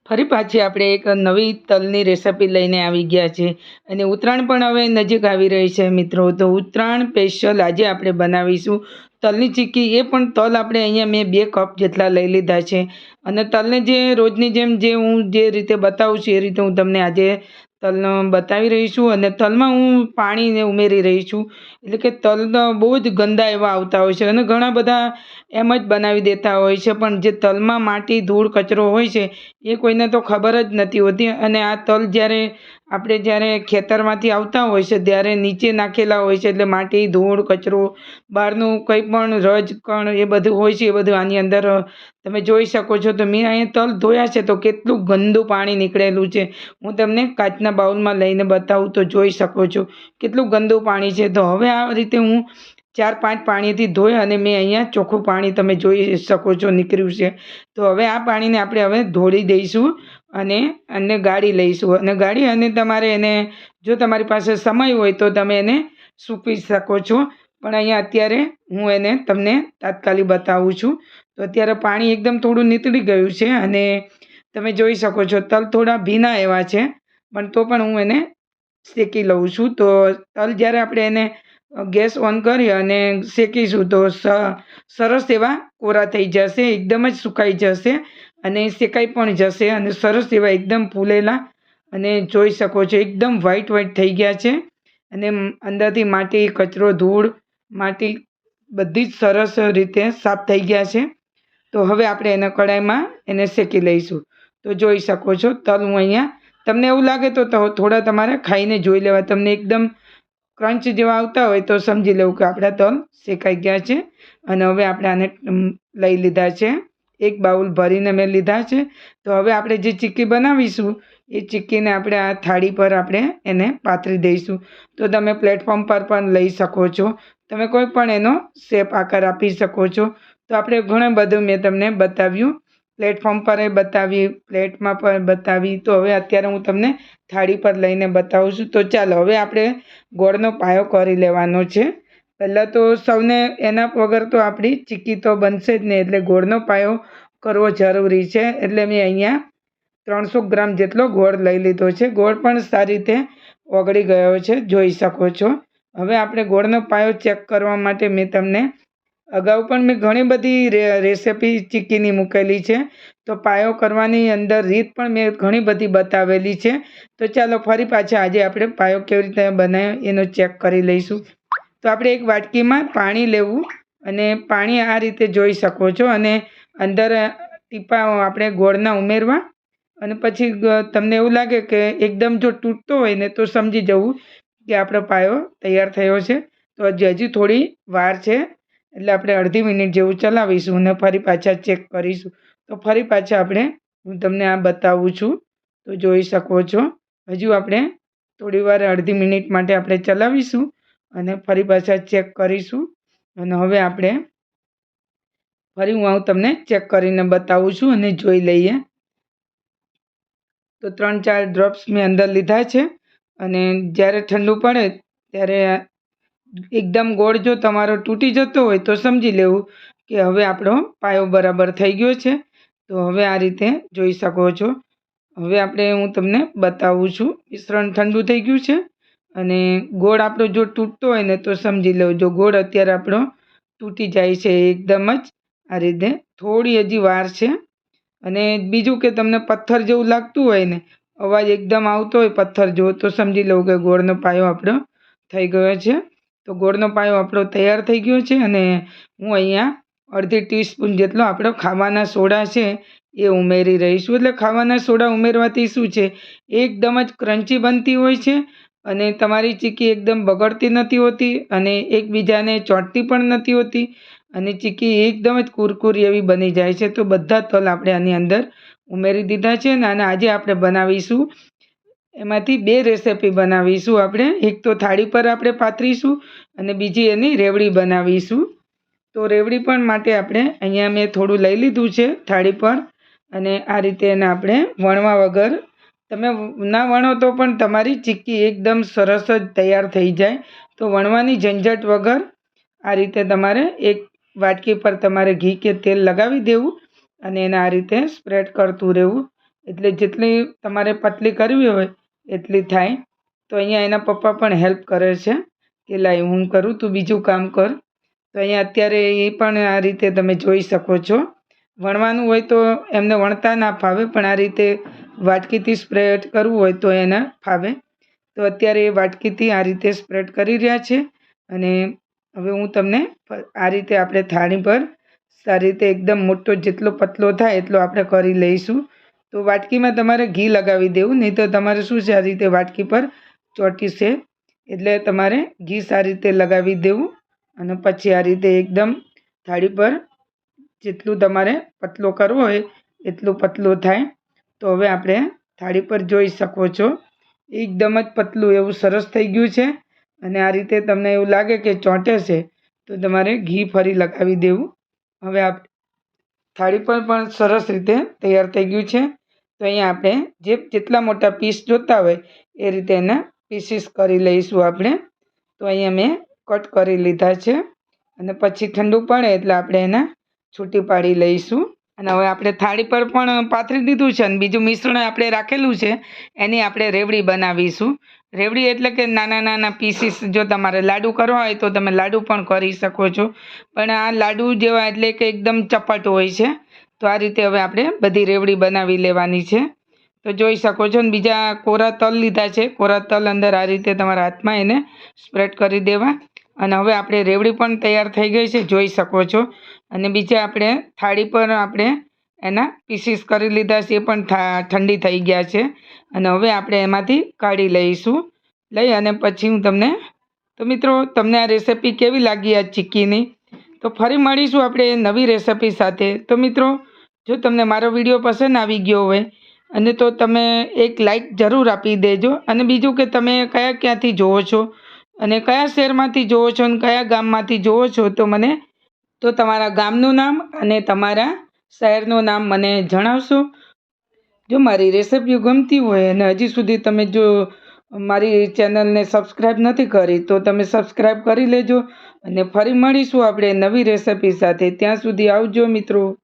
ફરી પાછી આપણે એક નવી તલની રેસિપી લઈને આવી ગયા છે અને ઉત્તરાયણ પણ હવે નજીક આવી રહી છે મિત્રો. તો ઉત્તરાયણ સ્પેશિયલ આજે આપણે બનાવીશું તલની ચીક્કી. એ પણ તલ આપણે અહીંયા મેં 2 કપ જેટલા લઈ લીધા છે અને તલને જે રોજની જેમ હું જે રીતે બતાવું છું એ રીતે હું તમને આજે તલનો બતાવી રહી છું. અને તલમાં હું પાણીને ઉમેરી રહી છું, એટલે કે તલ બહુ જ ગંદા એવા આવતા હોય છે અને ઘણા બધા એમ જ બનાવી દેતા હોય છે, પણ જે તલમાં માટી ધૂળ કચરો હોય છે એ કોઈને તો ખબર જ નથી હોતી. અને આ તલ જ્યારે ખેતરમાંથી આવતા હોય છે ત્યારે નીચે નાખેલા હોય છે, એટલે માટી ધૂળ કચરો બહારનું કંઈ પણ રજ કણ એ બધું હોય છે, એ બધું આની અંદર તમે જોઈ શકો છો. તો મેં અહીંયા તલ ધોયા છે તો કેટલું ગંદુ પાણી નીકળેલું છે, હું તમને કાચના બાઉલમાં લઈને બતાવું તો જોઈ શકો છો કેટલું ગંદુ પાણી છે. તો હવે આ રીતે હું 4-5 પાણીથી ધોઈ અને મેં અહીંયા ચોખ્ખું પાણી તમે જોઈ શકો છો નીકળ્યું છે. તો હવે આ પાણીને આપણે હવે ધોળી દઈશું અને ગાળી લઈશું અને ગાળી અને તમારે એને જો તમારી પાસે સમય હોય તો તમે એને સૂકવી શકો છો, પણ અહીંયા અત્યારે હું એને તમને તાત્કાલિક બતાવું છું. તો અત્યારે પાણી એકદમ થોડું નીતળી ગયું છે અને તમે જોઈ શકો છો તલ થોડા ભીના એવા છે, પણ તો પણ હું એને શેકી લઉં છું. તો તલ જ્યારે આપણે એને ગેસ ઓન કરી અને શેકીશું તો સરસ એવા કોરા થઈ જશે, એકદમ જ સુકાઈ જશે અને શેકાઈ પણ જશે અને સરસ એવા એકદમ ફૂલેલા અને જોઈ શકો છો એકદમ વ્હાઈટ થઈ ગયા છે અને અંદરથી માટી કચરો ધૂળ માટી બધી જ સરસ રીતે સાફ થઈ ગયા છે. તો હવે આપણે એને કડાઈમાં એને શેકી લઈશું. તો જોઈ શકો છો તલ હું અહીંયા, તમને એવું લાગે તો થોડા તમારે ખાઈને જોઈ લેવા, તમને એકદમ ક્રંચ જેવા આવતા હોય તો સમજી લેવું કે આપણા તલ શેકાઈ ગયા છે. અને હવે આપણે આને લઈ લીધા છે, એક બાઉલ ભરીને મેં લીધા છે. તો હવે આપણે જે ચીક્કી બનાવીશું એ ચીક્કીને આપણે આ થાળી પર આપણે એને પાથરી દઈશું. તો તમે પ્લેટફોર્મ પર પણ લઈ શકો છો, તમે કોઈ પણ એનો શેપ આકાર આપી શકો છો. તો આપણે ઘણું બધું મેં તમને બતાવ્યું, પ્લેટફોર્મ પર બતાવી, પ્લેટમાં પણ બતાવી. તો હવે અત્યારે હું તમને થાળી પર લઈને બતાવું છું. તો ચાલો હવે આપણે ગોળનો પાયો કરી લેવાનો છે. પહેલાં તો સૌને એના વગર તો આપણી ચીક્કી તો બનશે જ નહીં, એટલે ગોળનો પાયો કરવો જરૂરી છે. એટલે મેં અહીંયા 300 ગ્રામ જેટલો ગોળ લઈ લીધો છે. ગોળ પણ સારી રીતે ઓગળી ગયો છે, જોઈ શકો છો. હવે આપણે ગોળનો પાયો ચેક કરવા માટે મેં તમને અગાઉ પણ મેં ઘણી બધી રેસિપી ચીક્કીની મૂકેલી છે, તો પાયો કરવાની અંદર રીત પણ મેં ઘણી બધી બતાવેલી છે. તો ચાલો ફરી પાછા આજે આપણે પાયો કેવી રીતે બનાવ્યો એનો ચેક કરી લઈશું. તો આપણે એક વાટકીમાં પાણી લેવું અને પાણી આ રીતે જોઈ શકો છો અને અંદર ટીપા આપણે ગોળના ઉમેરવા અને પછી તમને એવું લાગે કે એકદમ જો તૂટતો હોય ને તો સમજી જવું કે આપણો પાયો તૈયાર થયો છે. તો હજી થોડી વાર છે, એટલે આપણે અડધી મિનિટ જેવું ચલાવીશું અને ફરી પાછા ચેક કરીશું. તો ફરી પાછા હું તમને આ બતાવું છું તો જોઈ શકો છો. હજુ આપણે થોડી વાર અડધી મિનિટ માટે આપણે ચલાવીશું અને ફરી પાછા ચેક કરીશું. અને હવે ફરી હું તમને ચેક કરીને બતાવું છું અને જોઈ લઈએ. તો 3-4 ડ્રોપ્સ મેં અંદર લીધા છે અને જ્યારે ઠંડુ પડે ત્યારે એકદમ ગોળ જો તમારો તૂટી જતો હોય તો સમજી લેવું કે હવે આપણો પાયો બરાબર થઈ ગયો છે. તો હવે આ રીતે જોઈ શકો છો. હવે હું તમને બતાવું છું, મિશ્રણ ઠંડુ થઈ ગયું છે અને ગોળ આપણો જો તૂટતો હોય ને તો સમજી લેવું. જો ગોળ અત્યારે આપણો તૂટી જાય છે એકદમ જ આ રીતે, થોડી હજી વાર છે. અને બીજું કે તમને પથ્થર જેવું લાગતું હોય ને, અવાજ એકદમ આવતો હોય પથ્થર જેવો, તો સમજી લેવું કે ગોળનો પાયો આપણો થઈ ગયો છે. તો ગોળનો પાયો આપણો તૈયાર થઈ ગયો છે અને હું અહીંયા અડધી ટીસ્પૂન જેટલો આપણો ખાવાના સોડા છે એ ઉમેરી રહીશું. એટલે ખાવાના સોડા ઉમેરવાથી શું છે, એકદમ જ ક્રન્ચી બનતી હોય છે અને તમારી ચીક્કી એકદમ બગડતી નથી હોતી અને એકબીજાને ચોંટતી પણ નથી હોતી અને ચીક્કી એકદમ જ કુરકુરી એવી બની જાય છે. તો બધા તલ આપણે આની અંદર ઉમેરી દીધા છે અને આજે આપણે બનાવીશું એમાંથી 2 રેસિપી બનાવીશું આપણે. એક તો થાળી પર આપણે પાથરીશું અને બીજી એની રેવડી બનાવીશું. તો રેવડી પણ માટે અહીંયા મેં થોડું લઈ લીધું છે થાળી પર અને આ રીતે એને આપણે વણવા વગર, તમે ના વણો તો પણ તમારી ચીક્કી એકદમ સરસ જ તૈયાર થઈ જાય. તો વણવાની ઝંઝટ વગર આ રીતે તમારે એક વાટકી પર તમારે ઘી કે તેલ લગાવી દેવું અને એને આ રીતે સ્પ્રેડ કરતું રહેવું એટલે જેટલી તમારે પતલી કરવી હોય એટલી થાય. તો અહીંયા એના પપ્પા પણ હેલ્પ કરે છે કે લાય હું કરું, તું બીજું કામ કર. તો અહીંયા અત્યારે એ પણ આ રીતે તમે જોઈ શકો છો. વણવાનું હોય તો એમને વણતા ના ફાવે, પણ આ રીતે વાટકીથી સ્પ્રેડ કરવું હોય તો એને ફાવે. તો અત્યારે એ વાટકીથી આ રીતે સ્પ્રેડ કરી રહ્યા છે. અને હવે હું તમને આ રીતે આપણે થાળી પર સારી રીતે એકદમ મોટો જેટલો પતલો થાય એટલો આપણે કરી લઈશું. તો વાટકીમાં તમારે ઘી લગાવી દેવું, નહીં તો તમારે શું છે આ રીતે વાટકી પર ચોંટીશે. એટલે તમારે ઘી સારી રીતે લગાવી દેવું અને પછી આ રીતે એકદમ થાળી પર જેટલું તમારે પતલો કરવો હોય એટલું પતલું થાય. તો હવે આપણે થાળી પર જોઈ શકો છો એકદમ જ પતલું એવું સરસ થઈ ગયું છે. અને આ રીતે તમને એવું લાગે કે ચોંટે છે તો તમારે ઘી ફરી લગાવી દેવું. હવે થાળી પર પણ સરસ રીતે તૈયાર થઈ ગયું છે. તો અહીંયા આપણે જેટલા મોટા પીસ જોતા હોય એ રીતે એના પીસીસ કરી લઈશું આપણે. તો અહીંયા મેં કટ કરી લીધા છે અને પછી ઠંડુ પડે એટલે આપણે એના છૂટી પાડી લઈશું. અને હવે આપણે થાળી પર પણ પાથરી દીધું છે અને બીજું મિશ્રણ આપણે રાખેલું છે એની આપણે રેવડી બનાવીશું. રેવડી એટલે કે નાના નાના પીસીસ. જો તમારે લાડુ કરવા હોય તો તમે લાડુ પણ કરી શકો છો, પણ આ લાડુ જેવા એટલે કે એકદમ ચપટ હોય છે. તો આ રીતે હવે આપણે બધી રેવડી બનાવી લેવાની છે. તો જોઈ શકો છો ને બીજા કોરા તલ લીધા છે. કોરા તલ અંદર આ રીતે તમારા હાથમાં એને સ્પ્રેડ કરી દેવા. અને હવે આપણે રેવડી પણ તૈયાર થઈ ગઈ છે, જોઈ શકો છો. અને બીજા આપણે થાળી પર આપણે એના પીસીસ કરી લીધા છે, એ પણ ઠંડી થઈ ગયા છે. અને હવે આપણે એમાંથી કાઢી લઈશું. લઈ અને પછી હું તમને તો મિત્રો તમને આ રેસિપી કેવી લાગી આ ચીક્કીની? તો ફરી મળીશું આપણે નવી રેસિપી સાથે. તો મિત્રો જો તમને મારો વિડીયો પસંદ આવી ગયો હોય અને તો તમે એક લાઈક જરૂર આપી દેજો. અને બીજું કે તમે ક્યાંથી જોવો છો અને કયા શહેરમાંથી જોવો છો અને કયા ગામમાંથી જોવો છો, તો તમારા ગામનું નામ અને તમારા શહેરનું નામ મને જણાવશો. જો મારી રેસિપીઓ ગમતી હોય અને હજી સુધી તમે જો મારી ચેનલને સબસ્ક્રાઈબ નથી કરી તો તમે સબસ્ક્રાઈબ કરી લેજો. અને ફરી મળીશું આપણે નવી રેસિપી સાથે. ત્યાં સુધી આવજો મિત્રો.